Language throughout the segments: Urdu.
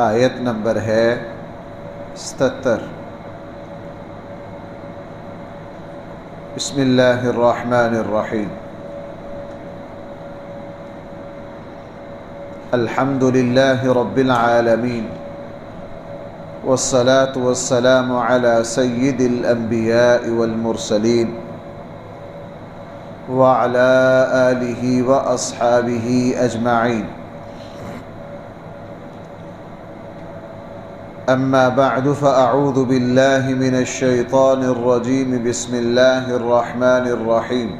آیت نمبر ہے 77۔ بسم اللہ الرحمن الرحیم۔ الحمد للہ رب العالمین، والصلاة والسلام على سید الانبیاء والمرسلین وعلى آلہ واصحابہ اجمعین۔ اما بعد فاعوذ باللہ من الشیطان الرجیم۔ بسم اللہ الرحمن الرحیم۔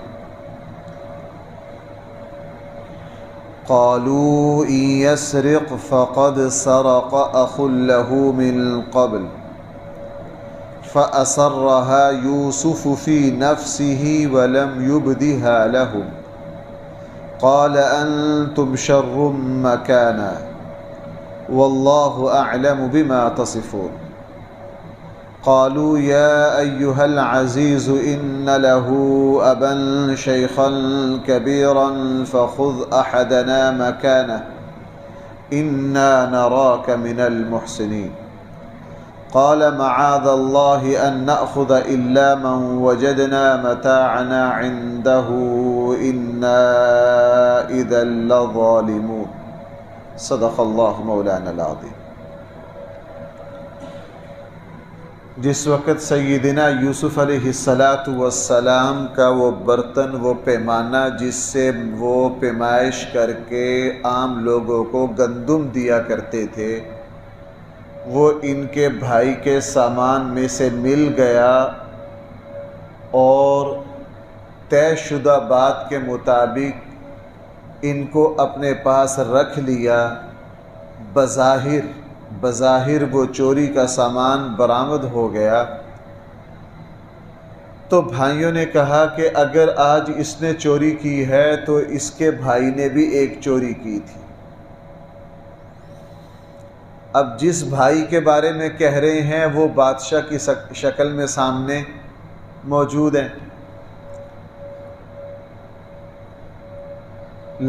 قالوا إن يسرق فقد سرق أخ له من قبل فأسرها يوسف في نفسه ولم يبدها لهم قال أنتم شر مكانا والله أعلم بما تصفون۔ قالوا يا أيها العزيز إن له أبا شيخا كبيرا فخذ أحدنا مكانه إنا نراك من المحسنين قال معاذ الله أن نأخذ إلا من وجدنا متاعنا عنده إنا إذا لظالمون۔ صدق اللہ مولانا العظیم۔ جس وقت سیدنا یوسف علیہ السلام کا وہ برتن، وہ پیمانہ جس سے وہ پیمائش کر کے عام لوگوں کو گندم دیا کرتے تھے، وہ ان کے بھائی کے سامان میں سے مل گیا اور طے شدہ بات کے مطابق ان کو اپنے پاس رکھ لیا۔ بظاہر وہ چوری کا سامان برآمد ہو گیا، تو بھائیوں نے کہا کہ اگر آج اس نے چوری کی ہے تو اس کے بھائی نے بھی ایک چوری کی تھی۔ اب جس بھائی کے بارے میں کہہ رہے ہیں وہ بادشاہ کی شکل میں سامنے موجود ہیں،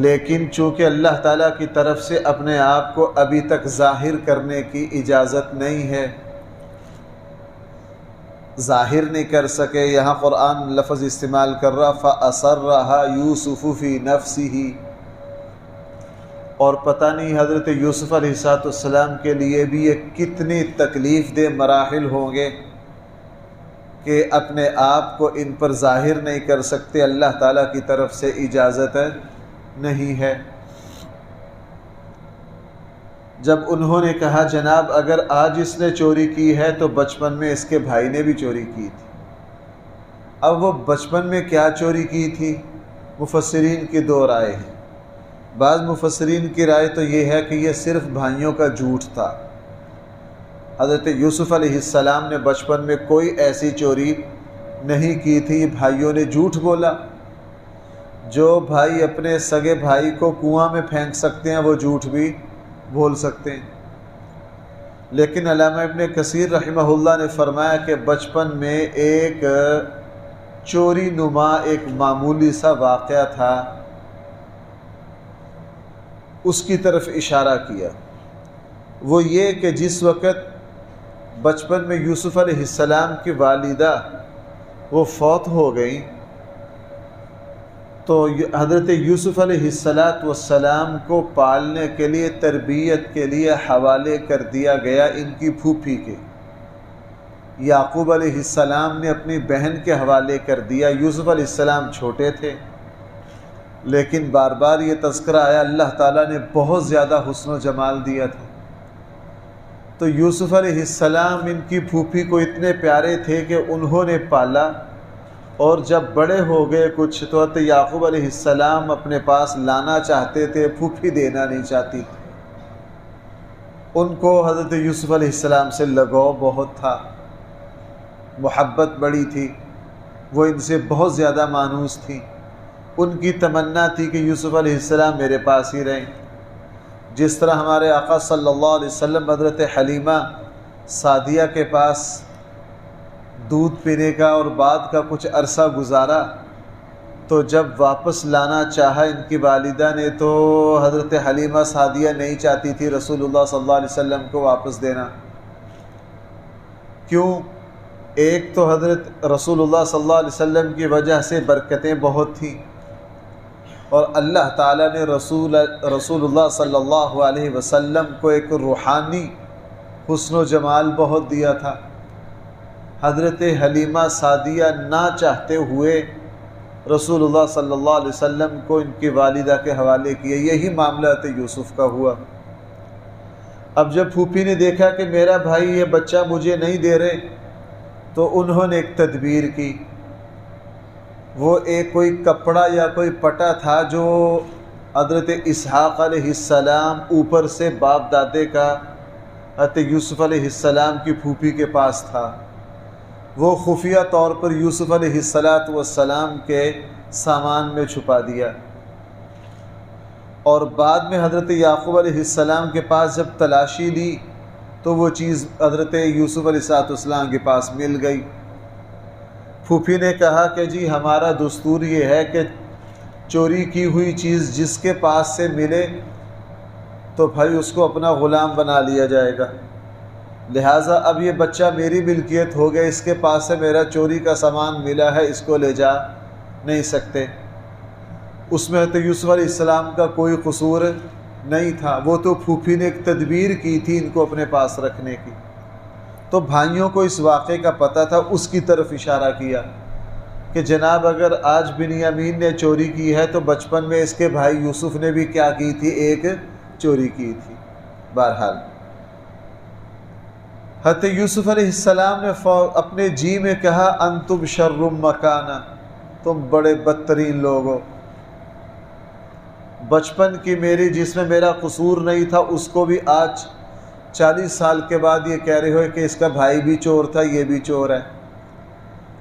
لیکن چونکہ اللہ تعالیٰ کی طرف سے اپنے آپ کو ابھی تک ظاہر کرنے کی اجازت نہیں ہے، ظاہر نہیں کر سکے۔ یہاں قرآن لفظ استعمال کر رہا فَأَسَرَّهَا يُوسُفُ فِي نَفْسِهِ، اور پتہ نہیں حضرت یوسف علیہ السلام کے لیے بھی یہ کتنی تکلیف دہ مراحل ہوں گے کہ اپنے آپ کو ان پر ظاہر نہیں کر سکتے، اللہ تعالیٰ کی طرف سے اجازت نہیں ہے۔ جب انہوں نے کہا جناب اگر آج اس نے چوری کی ہے تو بچپن میں اس کے بھائی نے بھی چوری کی تھی۔ اب وہ بچپن میں کیا چوری کی تھی، مفسرین کی دو رائے ہیں۔ بعض مفسرین کی رائے تو یہ ہے کہ یہ صرف بھائیوں کا جھوٹ تھا۔ حضرت یوسف علیہ السلام نے بچپن میں کوئی ایسی چوری نہیں کی تھی، بھائیوں نے جھوٹ بولا۔ جو بھائی اپنے سگے بھائی کو کنواں میں پھینک سکتے ہیں وہ جھوٹ بھی بول سکتے ہیں۔ لیکن علامہ ابن کثیر رحمہ اللہ نے فرمایا کہ بچپن میں ایک چوری نما ایک معمولی سا واقعہ تھا، اس کی طرف اشارہ کیا۔ وہ یہ کہ جس وقت بچپن میں یوسف علیہ السلام کی والدہ وہ فوت ہو گئیں تو حضرت یوسف علیہ السلام کو پالنے کے لیے، تربیت کے لیے حوالے کر دیا گیا ان کی پھوپھی کے۔ یعقوب علیہ السلام نے اپنی بہن کے حوالے کر دیا۔ یوسف علیہ السلام چھوٹے تھے، لیکن بار بار یہ تذکرہ آیا اللہ تعالیٰ نے بہت زیادہ حسن و جمال دیا تھا، تو یوسف علیہ السلام ان کی پھوپھی کو اتنے پیارے تھے کہ انہوں نے پالا، اور جب بڑے ہو گئے کچھ تو حضرت یعقوب علیہ السلام اپنے پاس لانا چاہتے تھے، پھوپھی دینا نہیں چاہتی تھی۔ ان کو حضرت یوسف علیہ السلام سے لگاؤ بہت تھا، محبت بڑی تھی، وہ ان سے بہت زیادہ مانوس تھی۔ ان کی تمنا تھی کہ یوسف علیہ السلام میرے پاس ہی رہیں، جس طرح ہمارے آقا صلی اللہ علیہ وسلم حضرت حلیمہ سعدیہ کے پاس دودھ پینے کا اور بعد کا کچھ عرصہ گزارا، تو جب واپس لانا چاہا ان کی والدہ نے تو حضرت حلیمہ سعدیہ نہیں چاہتی تھی رسول اللہ صلی اللہ علیہ وسلم کو واپس دینا۔ کیوں؟ ایک تو حضرت رسول اللہ صلی اللہ علیہ وسلم کی وجہ سے برکتیں بہت تھیں، اور اللہ تعالیٰ نے رسول اللہ صلی اللہ علیہ وسلم کو ایک روحانی حسن و جمال بہت دیا تھا۔ حضرت حلیمہ سعدیہ نہ چاہتے ہوئے رسول اللہ صلی اللہ علیہ وسلم کو ان کی والدہ کے حوالے کیے۔ یہی معاملہ حضرت یوسف کا ہوا۔ اب جب پھوپھی نے دیکھا کہ میرا بھائی یہ بچہ مجھے نہیں دے رہے، تو انہوں نے ایک تدبیر کی۔ وہ ایک کوئی کپڑا یا کوئی پٹا تھا جو حضرت اسحاق علیہ السلام اوپر سے باپ دادے کا حضرت یوسف علیہ السلام کی پھوپھی کے پاس تھا، وہ خفیہ طور پر یوسف علیہ السلام کے سامان میں چھپا دیا، اور بعد میں حضرت یعقوب علیہ السلام کے پاس جب تلاشی لی تو وہ چیز حضرت یوسف علیہ السلام کے پاس مل گئی۔ پھوپھی نے کہا کہ جی ہمارا دستور یہ ہے کہ چوری کی ہوئی چیز جس کے پاس سے ملے تو بھائی اس کو اپنا غلام بنا لیا جائے گا، لہٰذا اب یہ بچہ میری ملکیت ہو گیا، اس کے پاس سے میرا چوری کا سامان ملا ہے، اس کو لے جا نہیں سکتے۔ اس میں تو یوسف علیہ السلام کا کوئی قصور نہیں تھا، وہ تو پھوپھی نے ایک تدبیر کی تھی ان کو اپنے پاس رکھنے کی۔ تو بھائیوں کو اس واقعے کا پتہ تھا، اس کی طرف اشارہ کیا کہ جناب اگر آج بنیامین نے چوری کی ہے تو بچپن میں اس کے بھائی یوسف نے بھی کیا کی تھی؟ ایک چوری کی تھی۔ بہرحال حضرت یوسف علیہ السلام نے اپنے جی میں کہا انتم شر مکانا، تم بڑے بدترین لوگ ہو۔ بچپن کی میری جس میں میرا قصور نہیں تھا اس کو بھی آج 40 سال کے بعد یہ کہہ رہے ہو کہ اس کا بھائی بھی چور تھا، یہ بھی چور ہے،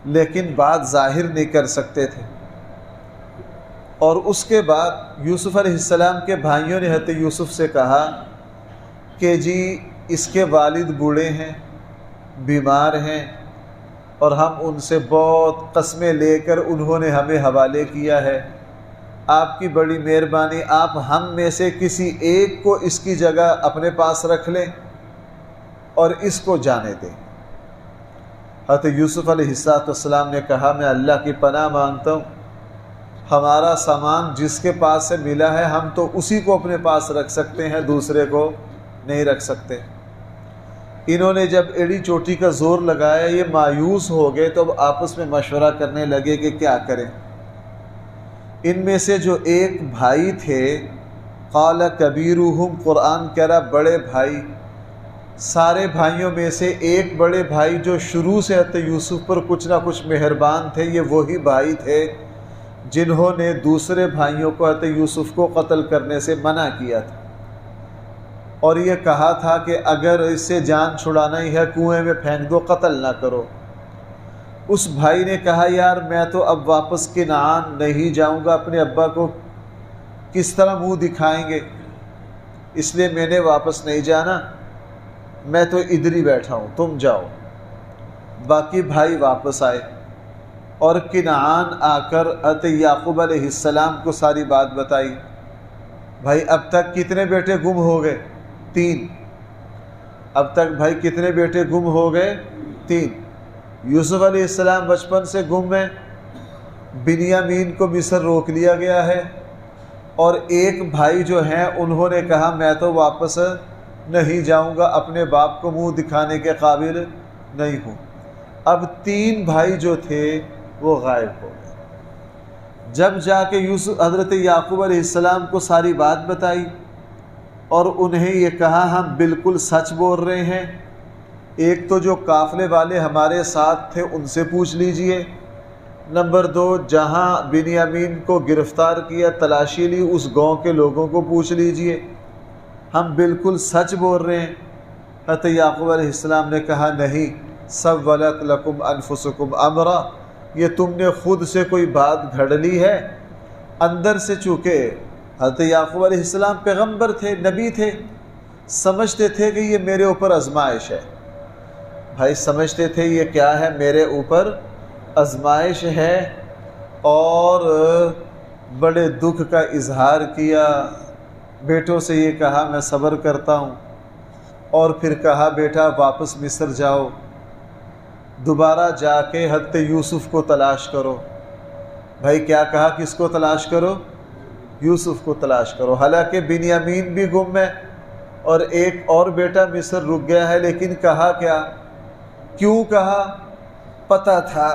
لیکن بات ظاہر نہیں کر سکتے تھے۔ اور اس کے بعد یوسف علیہ السلام کے بھائیوں نے حضرت یوسف سے کہا کہ جی اس کے والد بوڑھے ہیں، بیمار ہیں، اور ہم ان سے بہت قسمیں لے کر انہوں نے ہمیں حوالے کیا ہے، آپ کی بڑی مہربانی، آپ ہم میں سے کسی ایک کو اس کی جگہ اپنے پاس رکھ لیں اور اس کو جانے دیں۔ حضرت یوسف علیہ السلام نے کہا میں اللہ کی پناہ مانگتا ہوں، ہمارا سامان جس کے پاس سے ملا ہے ہم تو اسی کو اپنے پاس رکھ سکتے ہیں، دوسرے کو نہیں رکھ سکتے۔ انہوں نے جب ایڑی چوٹی کا زور لگایا، یہ مایوس ہو گئے، تو اب آپس میں مشورہ کرنے لگے کہ کیا کریں۔ ان میں سے جو ایک بھائی تھے، قال کبیرہم، قرآن کہہ رہا بڑے بھائی، سارے بھائیوں میں سے ایک بڑے بھائی جو شروع سے حضرت یوسف پر کچھ نہ کچھ مہربان تھے، یہ وہی بھائی تھے جنہوں نے دوسرے بھائیوں کو حضرت یوسف کو قتل کرنے سے منع کیا تھا، اور یہ کہا تھا کہ اگر اس سے جان چھڑانا ہی ہے کنویں میں پھینک دو، قتل نہ کرو۔ اس بھائی نے کہا یار میں تو اب واپس کنعان نہیں جاؤں گا، اپنے ابا کو کس طرح منہ دکھائیں گے، اس لیے میں نے واپس نہیں جانا، میں تو ادھر ہی بیٹھا ہوں، تم جاؤ۔ باقی بھائی واپس آئے اور کنعان آ کر حضرت یعقوب علیہ السلام کو ساری بات بتائی۔ بھائی اب تک کتنے بیٹے گم ہو گئے؟ 3۔ اب تک بھائی کتنے بیٹے گم ہو گئے؟ 3۔ یوسف علیہ السلام بچپن سے گم ہیں، بنیامین کو مصر روک لیا گیا ہے، اور ایک بھائی جو ہیں انہوں نے کہا میں تو واپس نہیں جاؤں گا، اپنے باپ کو منہ دکھانے کے قابل نہیں ہوں۔ اب 3 بھائی جو تھے وہ غائب ہو گئے۔ جب جا کے حضرت یعقوب علیہ السلام کو ساری بات بتائی اور انہیں یہ کہا ہم بالکل سچ بول رہے ہیں، ایک تو جو قافلے والے ہمارے ساتھ تھے ان سے پوچھ لیجئے، نمبر 2 جہاں بنیامین کو گرفتار کیا تلاشی لی اس گاؤں کے لوگوں کو پوچھ لیجئے، ہم بالکل سچ بول رہے ہیں۔ حضرت یعقوب علیہ السلام نے کہا نہیں، سولت لکم انفسکم امرا، یہ تم نے خود سے کوئی بات گھڑ لی ہے اندر سے۔ چونکہ حضرت یعقوب علیہ السلام پیغمبر تھے، نبی تھے، سمجھتے تھے کہ یہ میرے اوپر آزمائش ہے۔ بھائی سمجھتے تھے یہ کیا ہے؟ میرے اوپر آزمائش ہے، اور بڑے دکھ کا اظہار کیا، بیٹوں سے یہ کہا میں صبر کرتا ہوں، اور پھر کہا بیٹا واپس مصر جاؤ، دوبارہ جا کے حضرت یوسف کو تلاش کرو۔ بھائی کیا کہا، کس کو تلاش کرو؟ یوسف کو تلاش کرو۔ حالانکہ بنیامین بھی گم ہے اور ایک اور بیٹا مصر رک گیا ہے، لیکن کہا کیا؟ کیوں کہا؟ پتہ تھا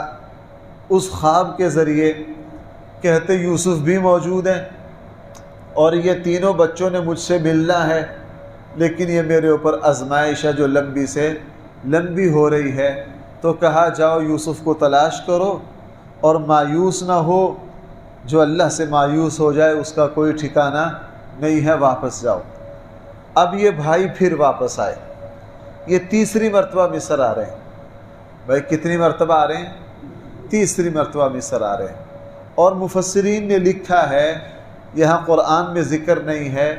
اس خواب کے ذریعے کہتے یوسف بھی موجود ہیں اور یہ تینوں بچوں نے مجھ سے ملنا ہے، لیکن یہ میرے اوپر آزمائش ہے جو لمبی سے لمبی ہو رہی ہے۔ تو کہا جاؤ یوسف کو تلاش کرو اور مایوس نہ ہو، جو اللہ سے مایوس ہو جائے اس کا کوئی ٹھکانہ نہیں ہے، واپس جاؤ۔ اب یہ بھائی پھر واپس آئے، یہ تیسری مرتبہ مصر آ رہے ہیں۔ بھائی کتنی مرتبہ آ رہے ہیں؟ تیسری مرتبہ مصر آ رہے ہیں۔ اور مفسرین نے لکھا ہے، یہاں قرآن میں ذکر نہیں ہے،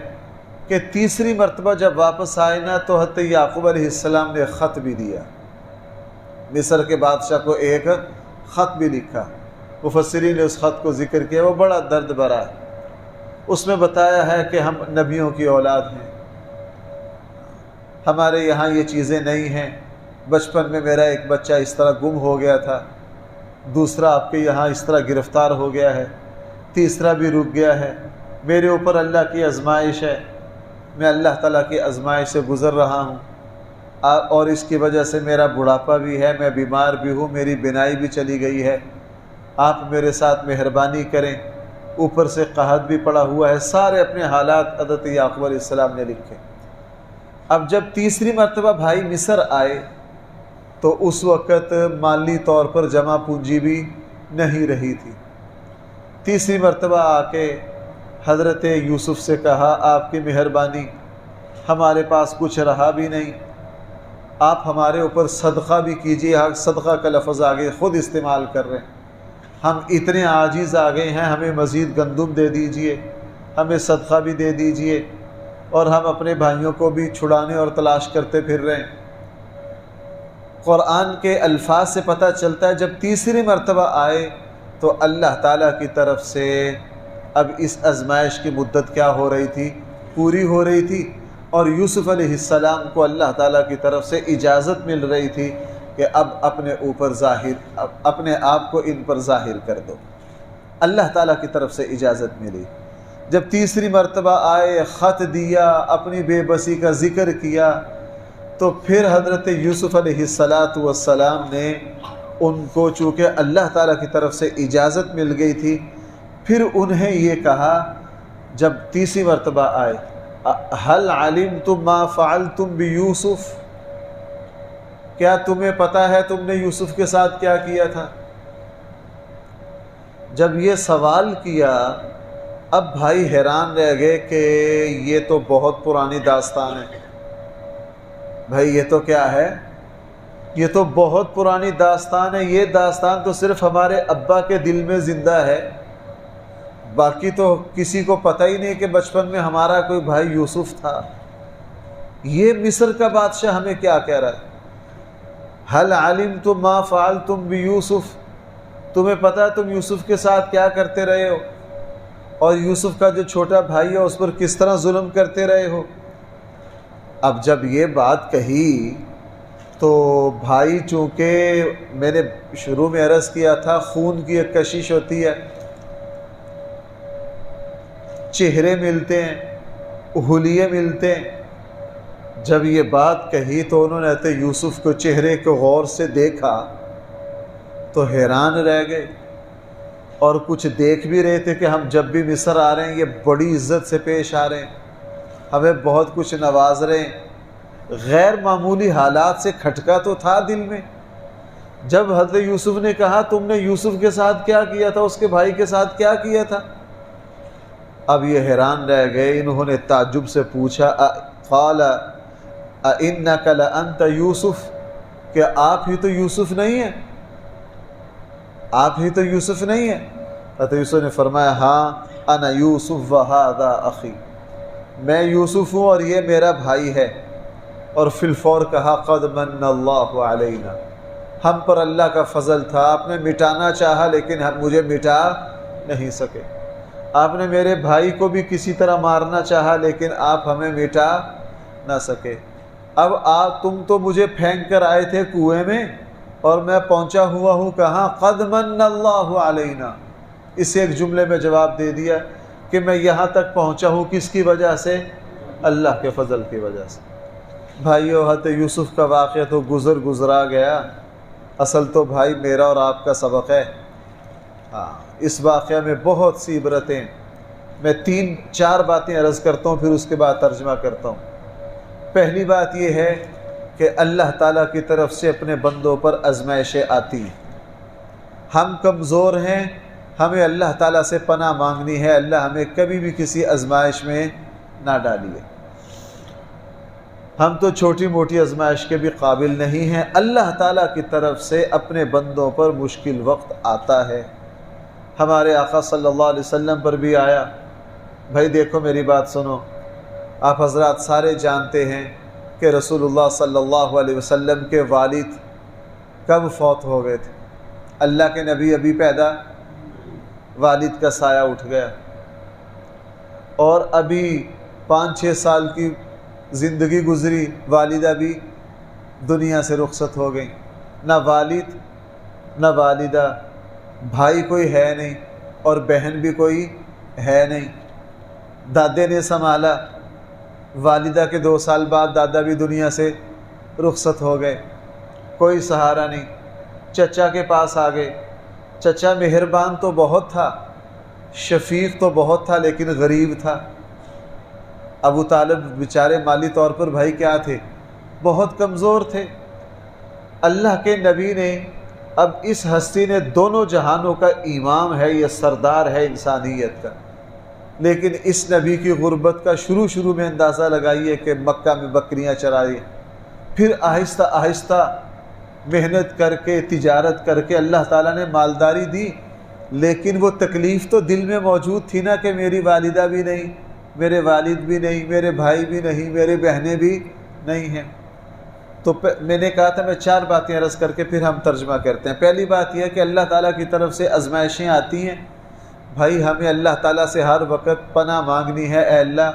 کہ تیسری مرتبہ جب واپس آئے نا تو حضرت یعقوب علیہ السلام نے خط بھی دیا، مصر کے بادشاہ کو ایک خط بھی لکھا۔ مفسرین نے اس خط کو ذکر کیا، وہ بڑا درد بھرا ہے۔ اس میں بتایا ہے کہ ہم نبیوں کی اولاد ہیں، ہمارے یہاں یہ چیزیں نہیں ہیں، بچپن میں میرا ایک بچہ اس طرح گم ہو گیا تھا، دوسرا آپ کے یہاں اس طرح گرفتار ہو گیا ہے، تیسرا بھی رک گیا ہے، میرے اوپر اللہ کی آزمائش ہے، میں اللہ تعالیٰ کی آزمائش سے گزر رہا ہوں، اور اس کی وجہ سے میرا بڑھاپا بھی ہے، میں بیمار بھی ہوں، میری بینائی بھی چلی گئی ہے، آپ میرے ساتھ مہربانی کریں، اوپر سے قحط بھی پڑا ہوا ہے۔ سارے اپنے حالات حضرت یعقوب علیہ السلام نے لکھے۔ اب جب تیسری مرتبہ بھائی مصر آئے تو اس وقت مالی طور پر جمع پونجی بھی نہیں رہی تھی۔ تیسری مرتبہ آ کے حضرت یوسف سے کہا آپ کی مہربانی، ہمارے پاس کچھ رہا بھی نہیں، آپ ہمارے اوپر صدقہ بھی کیجیے۔ صدقہ کا لفظ آگے خود استعمال کر رہے ہیں، ہم اتنے عاجز آ گئے ہیں، ہمیں مزید گندم دے دیجئے، ہمیں صدقہ بھی دے دیجئے، اور ہم اپنے بھائیوں کو بھی چھڑانے اور تلاش کرتے پھر رہے ہیں۔ قرآن کے الفاظ سے پتہ چلتا ہے جب تیسری مرتبہ آئے تو اللہ تعالیٰ کی طرف سے اب اس آزمائش کی مدت کیا ہو رہی تھی؟ پوری ہو رہی تھی، اور یوسف علیہ السلام کو اللہ تعالیٰ کی طرف سے اجازت مل رہی تھی کہ اب اپنے آپ کو ان پر ظاہر کر دو۔ اللہ تعالیٰ کی طرف سے اجازت ملی۔ جب تیسری مرتبہ آئے، خط دیا، اپنی بے بسی کا ذکر کیا، تو پھر حضرت یوسف علیہ السلام نے ان کو، چونکہ اللہ تعالیٰ کی طرف سے اجازت مل گئی تھی، پھر انہیں یہ کہا جب تیسری مرتبہ آئے، هل علمتم ما فعلتم بیوسف، کیا تمہیں پتہ ہے تم نے یوسف کے ساتھ کیا کیا تھا؟ جب یہ سوال کیا اب بھائی حیران رہ گئے کہ یہ تو بہت پرانی داستان ہے۔ بھائی یہ تو کیا ہے؟ یہ تو بہت پرانی داستان ہے، یہ داستان تو صرف ہمارے ابا کے دل میں زندہ ہے، باقی تو کسی کو پتہ ہی نہیں کہ بچپن میں ہمارا کوئی بھائی یوسف تھا۔ یہ مصر کا بادشاہ ہمیں کیا کہہ رہا ہے؟ هل علمتم ما فعلتم بیوسف، تمہیں پتہ ہے تم یوسف کے ساتھ کیا کرتے رہے ہو، اور یوسف کا جو چھوٹا بھائی ہے اس پر کس طرح ظلم کرتے رہے ہو؟ اب جب یہ بات کہی تو بھائی، چونکہ میں نے شروع میں عرض کیا تھا خون کی ایک کشش ہوتی ہے، چہرے ملتے ہیں، حلیے ملتے ہیں، جب یہ بات کہی تو انہوں نے یوسف کو چہرے کو غور سے دیکھا تو حیران رہ گئے، اور کچھ دیکھ بھی رہے تھے کہ ہم جب بھی مصر آ رہے ہیں یہ بڑی عزت سے پیش آ رہے ہیں، ہمیں بہت کچھ نواز رہے ہیں۔ غیر معمولی حالات سے کھٹکا تو تھا دل میں۔ جب حضرت یوسف نے کہا تم نے یوسف کے ساتھ کیا کیا تھا، اس کے بھائی کے ساتھ کیا کیا تھا، اب یہ حیران رہ گئے۔ انہوں نے تعجب سے پوچھا قال اِنَّكَ لَأَنْتَ یوسف، کہ آپ ہی تو یوسف نہیں ہیں، آپ ہی تو یوسف نہیں ہیں؟ حضرت یوسف نے فرمایا ہاں انا یوسف وہذا اخی، میں یوسف ہوں اور یہ میرا بھائی ہے، اور فی الفور کہا قد من اللہ علینا، ہم پر اللہ کا فضل تھا، آپ نے مٹانا چاہا لیکن ہم مجھے مٹا نہیں سکے۔ آپ نے میرے بھائی کو بھی کسی طرح مارنا چاہا لیکن آپ ہمیں مٹا نہ سکے۔ اب تم تو مجھے پھینک کر آئے تھے کنویں میں، اور میں پہنچا ہوا ہوں کہاں؟ قد من اللہ علینا۔ اس ایک جملے میں جواب دے دیا کہ میں یہاں تک پہنچا ہوں کس کی وجہ سے؟ اللہ کے فضل کی وجہ سے۔ بھائیو، حضرت یوسف کا واقعہ تو گزرا گیا، اصل تو بھائی میرا اور آپ کا سبق ہے۔ ہاں، اس واقعہ میں بہت سی عبرتیں، میں 3-4 باتیں عرض کرتا ہوں پھر اس کے بعد ترجمہ کرتا ہوں۔ پہلی بات یہ ہے کہ اللہ تعالیٰ کی طرف سے اپنے بندوں پر آزمائشیں آتی ہیں۔ ہم کمزور ہیں، ہمیں اللہ تعالیٰ سے پناہ مانگنی ہے، اللہ ہمیں کبھی بھی کسی آزمائش میں نہ ڈالیے۔ ہم تو چھوٹی موٹی آزمائش کے بھی قابل نہیں ہیں، اللہ تعالیٰ کی طرف سے اپنے بندوں پر مشکل وقت آتا ہے۔ ہمارے آقا صلی اللہ علیہ وسلم پر بھی آیا۔ بھائی دیکھو میری بات سنو، آپ حضرات سارے جانتے ہیں کہ رسول اللہ صلی اللہ علیہ وسلم کے والد کب فوت ہو گئے تھے؟ اللہ کے نبی ابھی پیدا، والد کا سایہ اٹھ گیا، اور ابھی 5-6 سال کی زندگی گزری، والدہ بھی دنیا سے رخصت ہو گئی۔ نہ والد نہ والدہ، بھائی کوئی ہے نہیں اور بہن بھی کوئی ہے نہیں۔ دادے نے سنبھالا، والدہ کے 2 سال بعد دادا بھی دنیا سے رخصت ہو گئے، کوئی سہارا نہیں۔ چچا کے پاس آ گئے۔ چچا مہربان تو بہت تھا، شفیق تو بہت تھا، لیکن غریب تھا۔ ابو طالب بیچارے مالی طور پر بھائی کیا تھے؟ بہت کمزور تھے۔ اللہ کے نبی نے، اب اس ہستی نے دونوں جہانوں کا امام ہے، یہ سردار ہے انسانیت کا، لیکن اس نبی کی غربت کا شروع میں اندازہ لگائیے کہ مکہ میں بکریاں چرائی، پھر آہستہ آہستہ محنت کر کے تجارت کر کے اللہ تعالیٰ نے مالداری دی، لیکن وہ تکلیف تو دل میں موجود تھی نا کہ میری والدہ بھی نہیں، میرے والد بھی نہیں، میرے بھائی بھی نہیں، میرے بہنیں بھی نہیں ہیں۔ تو میں نے کہا تھا میں 4 باتیں عرض کر کے پھر ہم ترجمہ کرتے ہیں۔ پہلی بات یہ ہے کہ اللہ تعالیٰ کی طرف سے آزمائشیں آتی ہیں، بھائی ہمیں اللہ تعالیٰ سے ہر وقت پناہ مانگنی ہے، اے اللہ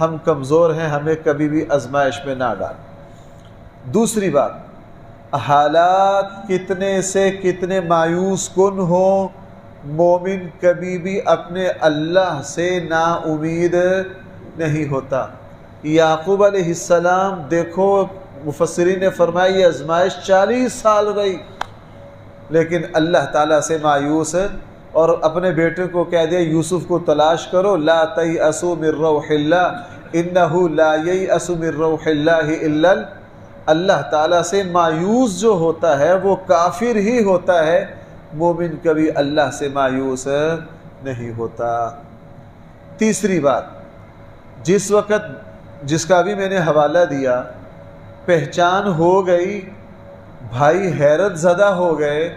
ہم کمزور ہیں، ہمیں کبھی بھی آزمائش میں نہ ڈال۔ دوسری بات، حالات کتنے سے کتنے مایوس کن ہوں، مومن کبھی بھی اپنے اللہ سے نا امید نہیں ہوتا۔ یعقوب علیہ السلام دیکھو، مفسرین نے فرمایا یہ آزمائش 40 سال رہی، لیکن اللہ تعالیٰ سے مایوس، اور اپنے بیٹے کو کہہ دیا یوسف کو تلاش کرو، لا تیأسوا من روح اللہ انہ لا ییأس من روح اللہ الا اللہ تعالیٰ سے مایوس جو ہوتا ہے وہ کافر ہی ہوتا ہے، مومن کبھی اللہ سے مایوس نہیں ہوتا۔ تیسری بات، جس وقت جس کا بھی میں نے حوالہ دیا، پہچان ہو گئی، بھائی حیرت زدہ ہو گئے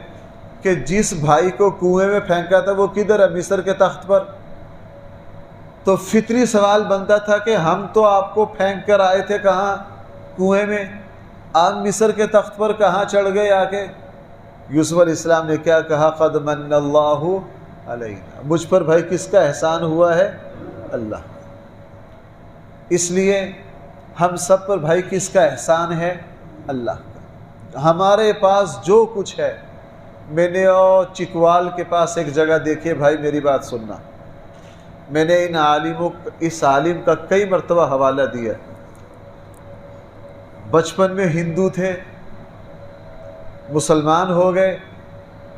کہ جس بھائی کو کنویں میں پھینکا تھا وہ کدھر ہے؟ مصر کے تخت پر۔ تو فطری سوال بنتا تھا کہ ہم تو آپ کو پھینک کر آئے تھے کہاں؟ کنویں میں، آپ مصر کے تخت پر کہاں چڑھ گئے آ کے؟ یوسف علیہ السلام نے کیا کہا؟ قد من اللہ علینا، مجھ پر بھائی کس کا احسان ہوا ہے؟ اللہ۔ اس لیے ہم سب پر بھائی کس کا احسان ہے؟ اللہ کا۔ ہمارے پاس جو کچھ ہے، میں نے چکوال کے پاس ایک جگہ دیکھیے بھائی میری بات سننا، میں نے اس عالم کا کئی مرتبہ حوالہ دیا۔ بچپن میں ہندو تھے، مسلمان ہو گئے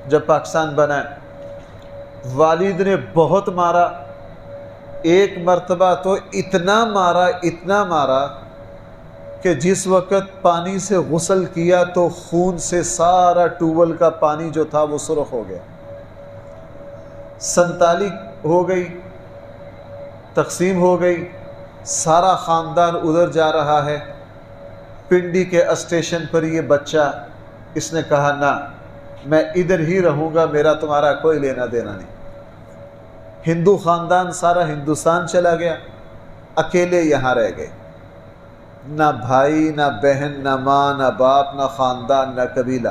جب پاکستان بنا، والد نے بہت مارا، ایک مرتبہ تو اتنا مارا کہ جس وقت پانی سے غسل کیا تو خون سے سارا ٹیوبویل کا پانی جو تھا وہ سرخ ہو گیا، 47 ہو گئی، تقسیم ہو گئی، سارا خاندان ادھر جا رہا ہے۔ پنڈی کے اسٹیشن پر یہ بچہ، اس نے کہا نہ میں ادھر ہی رہوں گا، میرا تمہارا کوئی لینا دینا نہیں۔ ہندو خاندان سارا ہندوستان چلا گیا، اکیلے یہاں رہ گئے، نہ بھائی نہ بہن نہ ماں نہ باپ نہ خاندان نہ قبیلہ۔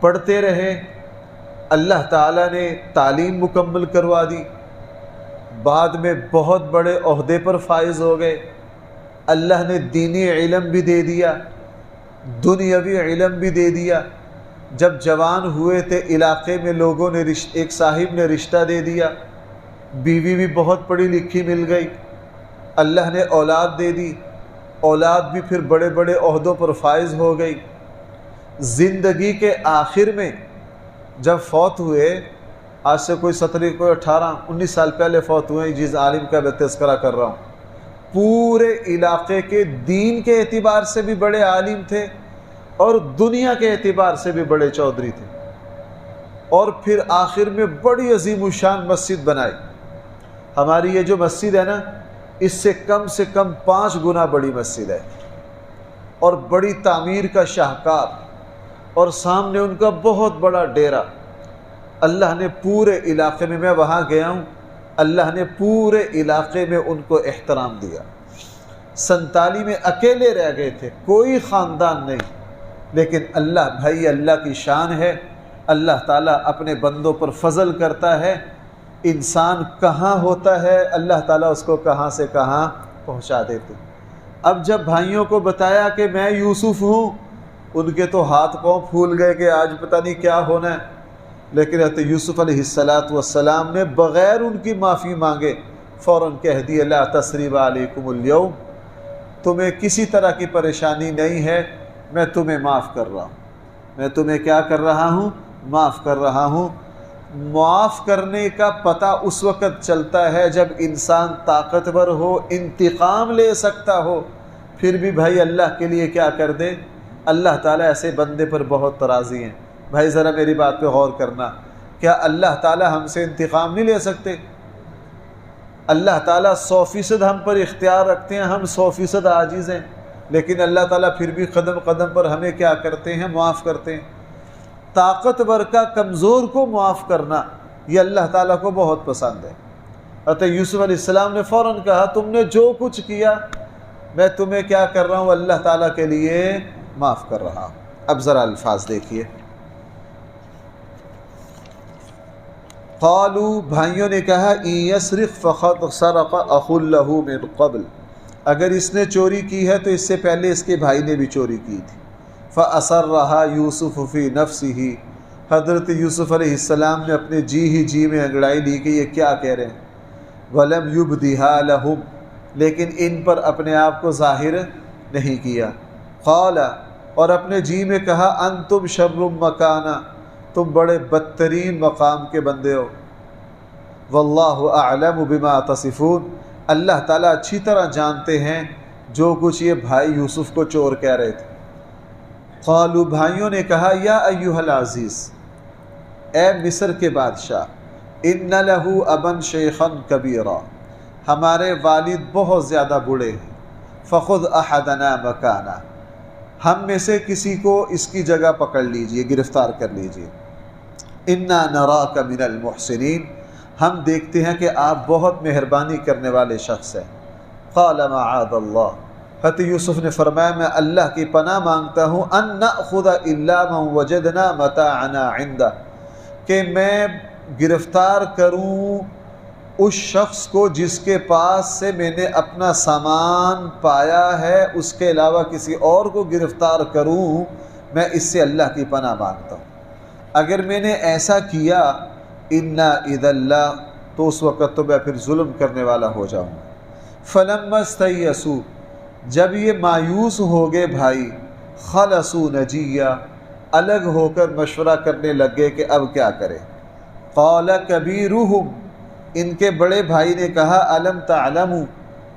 پڑھتے رہے، اللہ تعالیٰ نے تعلیم مکمل کروا دی، بعد میں بہت بڑے عہدے پر فائز ہو گئے، اللہ نے دینی علم بھی دے دیا، دنیاوی علم بھی دے دیا۔ جب جوان ہوئے تھے علاقے میں لوگوں نے ایک صاحب نے رشتہ دے دیا، بیوی بھی بہت پڑھی لکھی مل گئی، اللہ نے اولاد دے دی، اولاد بھی پھر بڑے بڑے عہدوں پر فائز ہو گئی۔ زندگی کے آخر میں جب فوت ہوئے، آج سے کوئی 18-19 سال پہلے فوت ہوئے، جس عالم کا میں تذکرہ کر رہا ہوں، پورے علاقے کے دین کے اعتبار سے بھی بڑے عالم تھے اور دنیا کے اعتبار سے بھی بڑے چودھری تھے، اور پھر آخر میں بڑی عظیم الشان مسجد بنائی۔ ہماری یہ جو مسجد ہے نا، اس سے کم 5 گنا بڑی مسجد ہے، اور بڑی تعمیر کا شاہکار، اور سامنے ان کا بہت بڑا ڈیرا۔ اللہ نے پورے علاقے میں وہاں گیا ہوں، اللہ نے پورے علاقے میں ان کو احترام دیا۔ 47 میں اکیلے رہ گئے تھے، کوئی خاندان نہیں، لیکن اللہ کی شان ہے، اللہ تعالیٰ اپنے بندوں پر فضل کرتا ہے۔ انسان کہاں ہوتا ہے، اللہ تعالیٰ اس کو کہاں سے کہاں پہنچا دیتے۔ اب جب بھائیوں کو بتایا کہ میں یوسف ہوں، ان کے تو ہاتھ پاؤں پھول گئے کہ آج پتہ نہیں کیا ہونا ہے، لیکن حضرت یوسف علیہ السلام نے بغیر ان کی معافی مانگے فوراً کہہ دیا لا تثریب علیکم اليوم، تمہیں کسی طرح کی پریشانی نہیں ہے، میں تمہیں معاف کر رہا ہوں، میں تمہیں کیا کر رہا ہوں، معاف کر رہا ہوں۔ معاف کرنے کا پتہ اس وقت چلتا ہے جب انسان طاقتور ہو، انتقام لے سکتا ہو، پھر بھی بھائی اللہ کے لیے کیا کر دے۔ اللہ تعالیٰ ایسے بندے پر بہت راضی ہیں۔ بھائی ذرا میری بات پہ غور کرنا، کیا اللہ تعالیٰ ہم سے انتقام نہیں لے سکتے؟ اللہ تعالیٰ 100% ہم پر اختیار رکھتے ہیں، ہم 100% عاجز ہیں، لیکن اللہ تعالیٰ پھر بھی قدم قدم پر ہمیں کیا کرتے ہیں، معاف کرتے ہیں۔ طاقتور کا کمزور کو معاف کرنا یہ اللہ تعالیٰ کو بہت پسند ہے۔ حضرت یوسف علیہ السلام نے فوراً کہا تم نے جو کچھ کیا میں تمہیں کیا کر رہا ہوں، اللہ تعالیٰ کے لیے معاف کر رہا ہوں۔ اب ذرا الفاظ دیکھیے، قالوا بھائیوں نے کہا ان یسرق فقد سرق اخ له من قبل، اگر اس نے چوری کی ہے تو اس سے پہلے اس کے بھائی نے بھی چوری کی تھی۔ فَأَسَرَّهَا يُوسُفُ فِي نَفْسِهِ، حضرت یوسف علیہ السلام نے اپنے جی میں انگڑائی لی کہ یہ کیا کہہ رہے ہیں۔ وَلَمْ يُبْدِهَا لَهُمْ، لیکن ان پر اپنے آپ کو ظاہر نہیں کیا۔ قَالَ، اور اپنے جی میں کہا أَنْتُمْ شَرٌّ مَكَانًا، تم بڑے بدترین مقام کے بندے ہو۔ وَاللَّهُ أَعْلَمُ بِمَا تَصِفُونَ، اللہ تعالیٰ اچھی طرح جانتے ہیں جو کچھ یہ بھائی یوسف کو چور کہہ رہے تھے۔ قالوا، بھائیوں نے کہا یا ایھا العزیز، اے مصر کے بادشاہ، ان لہ ابا شیخا کبیرا، ہمارے والد بہت زیادہ بوڑھے ہیں، فخذ احدنا مکانا، ہم میں سے کسی کو اس کی جگہ پکڑ لیجئے، گرفتار کر لیجئے۔ انا نراک من المحسنین، ہم دیکھتے ہیں کہ آپ بہت مہربانی کرنے والے شخص ہیں۔ قال معاذ اللہ، حضرت یوسف نے فرمایا میں اللہ کی پناہ مانگتا ہوں ان نأخذ الا من وجدنا متاعنا عنده، کہ میں گرفتار کروں اس شخص کو جس کے پاس سے میں نے اپنا سامان پایا ہے، اس کے علاوہ کسی اور کو گرفتار کروں، میں اس سے اللہ کی پناہ مانگتا ہوں۔ اگر میں نے ایسا کیا انا اذا لا، تو اس وقت تو میں پھر ظلم کرنے والا ہو جاؤں گا۔ فلما استیئسوا، جب یہ مایوس ہو گئے بھائی، خلصوا نجیہ، الگ ہو کر مشورہ کرنے لگ گئے کہ اب کیا کریں۔ قال کبیرہم، ان کے بڑے بھائی نے کہا الم تعلموا،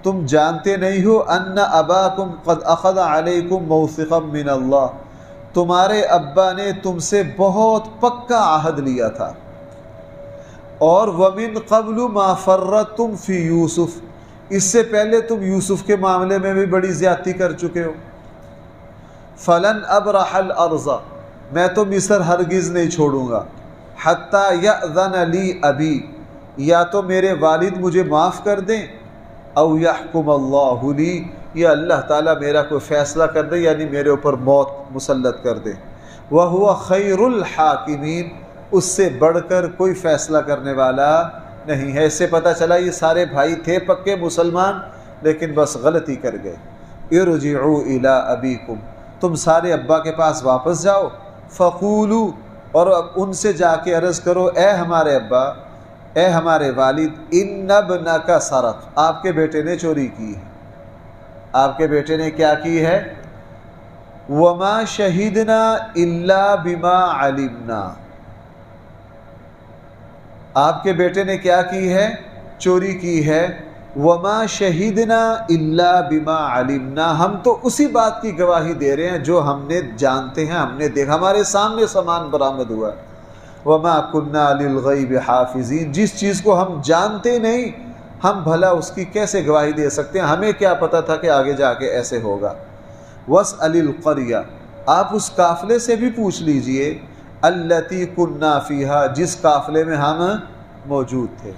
تم جانتے نہیں ہو ان اباکم قد اخذ علیکم موثقا من اللہ، تمہارے ابا نے تم سے بہت پکا عہد لیا تھا، اور ومن قبل ما فرطتم فی یوسف، اس سے پہلے تم یوسف کے معاملے میں بھی بڑی زیادتی کر چکے ہو۔ فلن ابرح الارض، میں تو مصر ہرگز نہیں چھوڑوں گا، حتی یأذن لی ابی، یا تو میرے والد مجھے معاف کر دیں، او یحکم اللہ لی، یا اللہ تعالیٰ میرا کوئی فیصلہ کر دے، یعنی میرے اوپر موت مسلط کر دے۔ وَهُوَ خَيْرُ الْحَاكِمِينَ، اس سے بڑھ کر کوئی فیصلہ کرنے والا نہیں ہے۔ اس سے پتہ چلا یہ سارے بھائی تھے پکے مسلمان لیکن بس غلطی کر گئے۔ ارجعوا الی ابیکم، تم سارے ابا کے پاس واپس جاؤ، فقولوا، اور ان سے جا کے عرض کرو، اے ہمارے ابا، اے ہمارے والد، ان ابنک سرق، آپ کے بیٹے نے چوری کی ہے، آپ کے بیٹے نے کیا کی ہے؟ وما شہدنا الا بما علمنا، آپ کے بیٹے نے کیا کی ہے؟ چوری کی ہے۔ وما شہدنا الا بما علمنا، ہم تو اسی بات کی گواہی دے رہے ہیں جو ہم نے جانتے ہیں، ہم نے دیکھا، ہمارے سامنے سامان برآمد ہوا۔ وما كنا للغیب حافظین، جس چیز کو ہم جانتے نہیں ہم بھلا اس کی کیسے گواہی دے سکتے ہیں؟ ہمیں کیا پتہ تھا کہ آگے جا کے ایسے ہوگا۔ واسأل القریہ، آپ اس قافلے سے بھی پوچھ لیجئے، التی کنا فیہا، جس قافلے میں ہم موجود تھے،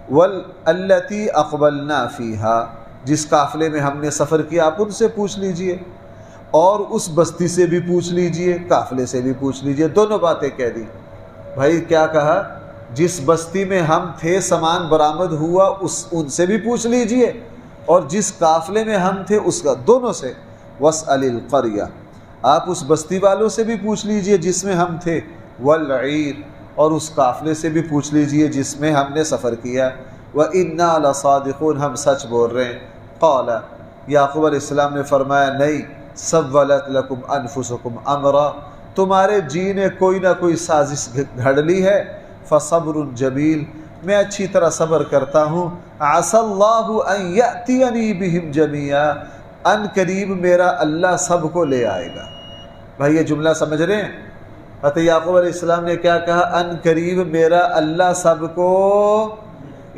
والتی اقبلنا فیہا، جس قافلے میں ہم نے سفر کیا، آپ ان سے پوچھ لیجئے، اور اس بستی سے بھی پوچھ لیجئے، قافلے سے بھی پوچھ لیجئے، دونوں باتیں کہہ دی۔ بھائی کیا کہا؟ جس بستی میں ہم تھے سامان برآمد ہوا ان سے بھی پوچھ لیجئے، اور جس قافلے میں ہم تھے اس کا، دونوں سے۔ واسأل القریہ، آپ اس بستی والوں سے بھی پوچھ لیجئے جس میں ہم تھے، والعیر، اور اس قافلے سے بھی پوچھ لیجئے جس میں ہم نے سفر کیا۔ وَإِنَّا لَصَادِقُونَ، ہم سچ بول رہے ہیں۔ قال، یعقوب علیہ السلام نے فرمایا، نہیں، سَوَّلَتْ لَكُمْ أَنفُسُكُمْ أَمْرًا، تمہارے جی نے کوئی نہ کوئی سازش گھڑ لی ہے، فَصَبْرٌ جَمِيلٌ، میں اچھی طرح صبر کرتا ہوں، عَسَى اللَّهُ أَن يَأْتِيَنِي بِهِمْ جَمِيعًا، ان قریب میرا اللہ سب کو لے آئے گا۔ بھائی یہ جملہ سمجھ رہے ہیں؟ حضرت یعقوب علیہ السلام نے کیا کہا؟ ان قریب میرا اللہ سب کو،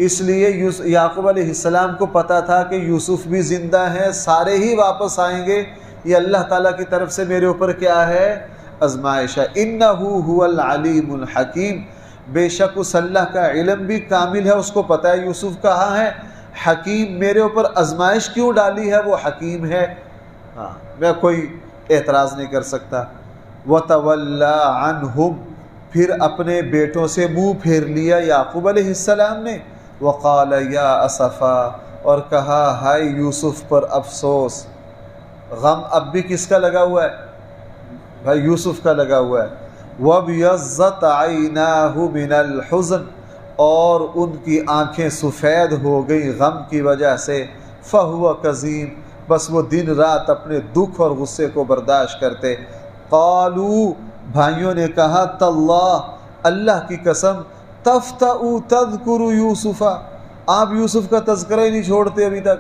اس لیے یعقوب علیہ السلام کو پتا تھا کہ یوسف بھی زندہ ہیں، سارے ہی واپس آئیں گے، یہ اللہ تعالیٰ کی طرف سے میرے اوپر کیا ہے؟ آزمائش ہے۔ انہ هو العلیم الحکیم، بے شک اس اللہ کا علم بھی کامل ہے، اس کو پتہ ہے یوسف کہاں ہے۔ حکیم، میرے اوپر آزمائش کیوں ڈالی ہے؟ وہ حکیم ہے، ہاں میں کوئی اعتراض نہیں کر سکتا۔ وَتَوَلَّى عَنْهُمْ، پھر اپنے بیٹوں سے منہ پھیر لیا یعقوب علیہ السلام نے۔ وَقَالَ يَا أَسَفَا، اور کہا ہائے یوسف پر افسوس۔ غم اب بھی کس کا لگا ہوا ہے؟ بھائی یوسف کا لگا ہوا ہے۔ وَابْيَضَّتْ عَيْنَاهُ مِنَ الْحُزْنِ، اور ان کی آنکھیں سفید ہو گئی غم کی وجہ سے۔ فَهُوَ كَظِيمٌ، بس وہ دن رات اپنے دکھ اور غصے کو برداشت کرتے۔ قالوا، بھائیوں نے کہا، تاللہ، اللہ کی قسم، تفتأ تذکر یوسف، آپ یوسف کا تذکرہ ہی نہیں چھوڑتے ابھی تک،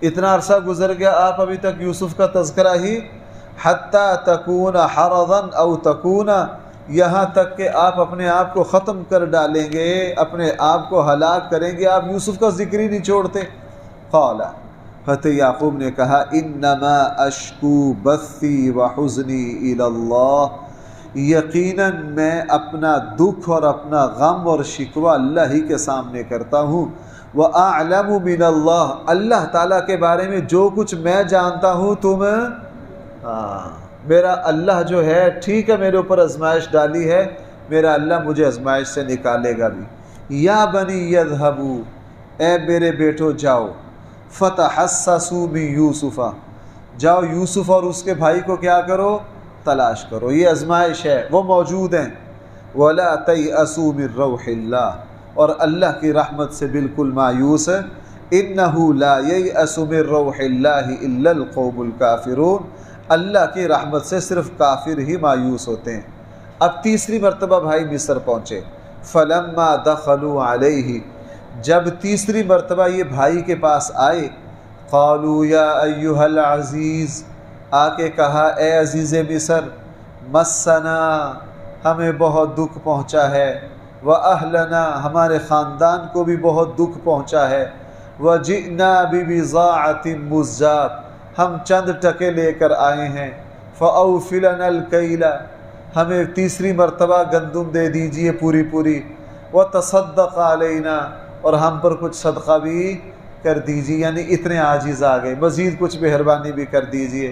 اتنا عرصہ گزر گیا آپ ابھی تک یوسف کا تذکرہ ہی، حتی تکون حرضا او تکون، یہاں تک کہ آپ اپنے آپ کو ختم کر ڈالیں گے، اپنے آپ کو ہلاک کریں گے، آپ یوسف کا ذکر ہی نہیں چھوڑتے۔ قال، حضرت یعقوب نے کہا، انما اشکو بثی وحزنی الی اللہ، یقیناً میں اپنا دکھ اور اپنا غم اور شکوہ اللہ ہی کے سامنے کرتا ہوں۔ وَأَعْلَمُ مِنَ اللَّهِ، اللہ تعالیٰ کے بارے میں جو کچھ میں جانتا ہوں تم، میرا اللہ جو ہے، ٹھیک ہے میرے اوپر آزمائش ڈالی ہے، میرا اللہ مجھے آزمائش سے نکالے گا بھی۔ یا بنی یذہبوا، اے میرے بیٹو جاؤ، فتحسسوا من یوسف، جاؤ یوسف اور اس کے بھائی کو کیا کرو؟ تلاش کرو، یہ آزمائش ہے، وہ موجود ہیں۔ ولا تیأسوا من روح اللہ، اور اللہ کی رحمت سے بالکل مایوس، انہ لا ییأس من روح اللہ الا القوم الکافرون، اللہ کی رحمت سے صرف کافر ہی مایوس ہوتے ہیں۔ اب تیسری مرتبہ بھائی مصر پہنچے۔ فلما دخلوا علیہ، جب تیسری مرتبہ یہ بھائی کے پاس آئے، قالوا یا ایہا العزیز، آ کے کہا اے عزیز مصر، مسنا، ہمیں بہت دکھ پہنچا ہے، وَأَهْلَنَا، ہمارے خاندان کو بھی بہت دکھ پہنچا ہے، وَجِئْنَا بِبِضَاعَةٍ مُزْجَاةٍ، ہم چند ٹکے لے کر آئے ہیں، فَأَوْفِ لَنَا الْكَيْلَ، ہمیں تیسری مرتبہ گندم دے دیجئے پوری پوری، وَتَصَدَّقْ عَلَيْنَا، اور ہم پر کچھ صدقہ بھی کر دیجیے، یعنی اتنے عاجز آ گئے، مزید کچھ مہربانی بھی کر دیجیے۔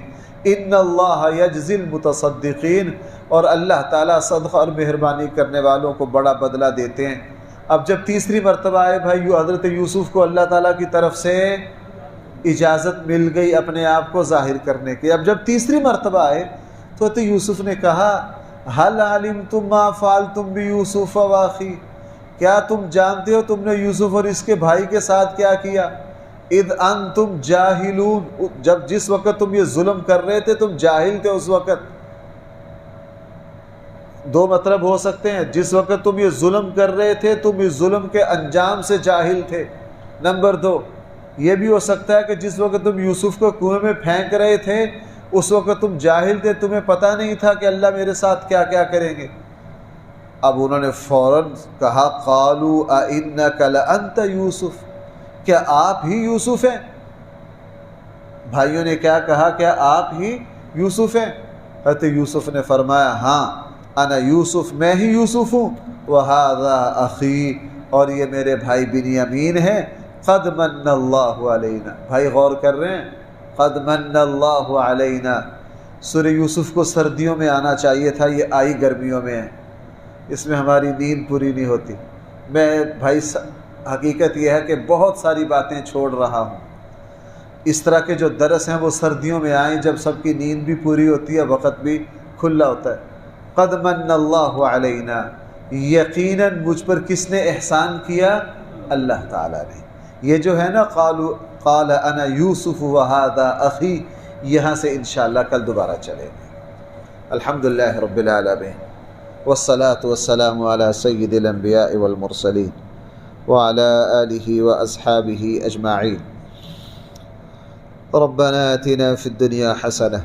ان اللہ یجزی المتصدقین، اور اللہ تعالیٰ صدقہ اور مہربانی کرنے والوں کو بڑا بدلہ دیتے ہیں۔ اب جب تیسری مرتبہ آئے بھائی، حضرت یوسف کو اللہ تعالیٰ کی طرف سے اجازت مل گئی اپنے آپ کو ظاہر کرنے کی۔ اب جب تیسری مرتبہ آئے تو حضرت یوسف نے کہا هل علمتم ما فعلتم بیوسف واخی، کیا تم جانتے ہو تم نے یوسف اور اس کے بھائی کے ساتھ کیا کیا؟ اذ انتم جاہلون، جس وقت تم یہ ظلم کر رہے تھے تم جاہل تھے اس وقت۔ دو مطلب ہو سکتے ہیں، جس وقت تم یہ ظلم کر رہے تھے تم اس ظلم کے انجام سے جاہل تھے۔ نمبر دو، یہ بھی ہو سکتا ہے کہ جس وقت تم یوسف کو کنویں میں پھینک رہے تھے اس وقت تم جاہل تھے، تمہیں پتہ نہیں تھا کہ اللہ میرے ساتھ کیا کیا کریں گے۔ اب انہوں نے فوراً کہا قالوا اِنَّكَ لَأَنْتَ یوسف، کیا آپ ہی یوسف ہیں؟ بھائیوں نے کیا کہا، کیا آپ ہی یوسف ہیں؟ حضرت یوسف نے فرمایا ہاں انا یوسف، میں ہی یوسف ہوں، وَهَذَا أَخِي، اور یہ میرے بھائی بنیامین ہیں۔ قد من اللہ علینا، بھائی غور کر رہے ہیں، قد من اللہ علینا۔ سورہ یوسف کو سردیوں میں آنا چاہیے تھا، یہ آئی گرمیوں میں ہے، اس میں ہماری نیند پوری نہیں ہوتی۔ میں بھائی حقیقت یہ ہے کہ بہت ساری باتیں چھوڑ رہا ہوں، اس طرح کے جو درس ہیں وہ سردیوں میں آئیں جب سب کی نیند بھی پوری ہوتی ہے، وقت بھی کھلا ہوتا ہے۔ قد من اللہ علینا، یقیناً مجھ پر کس نے احسان کیا؟ اللہ تعالیٰ نے۔ یہ جو ہے نا قال انا یوسف وہذا اخی، یہاں سے انشاءاللہ کل دوبارہ چلیں گے۔ الحمدللہ رب العالمین، والصلاة والسلام علی سید الانبیاء والمرسلین وعلی آلہ واصحابہ اجمعین۔ ربنا آتنا فی الدنیا حسنہ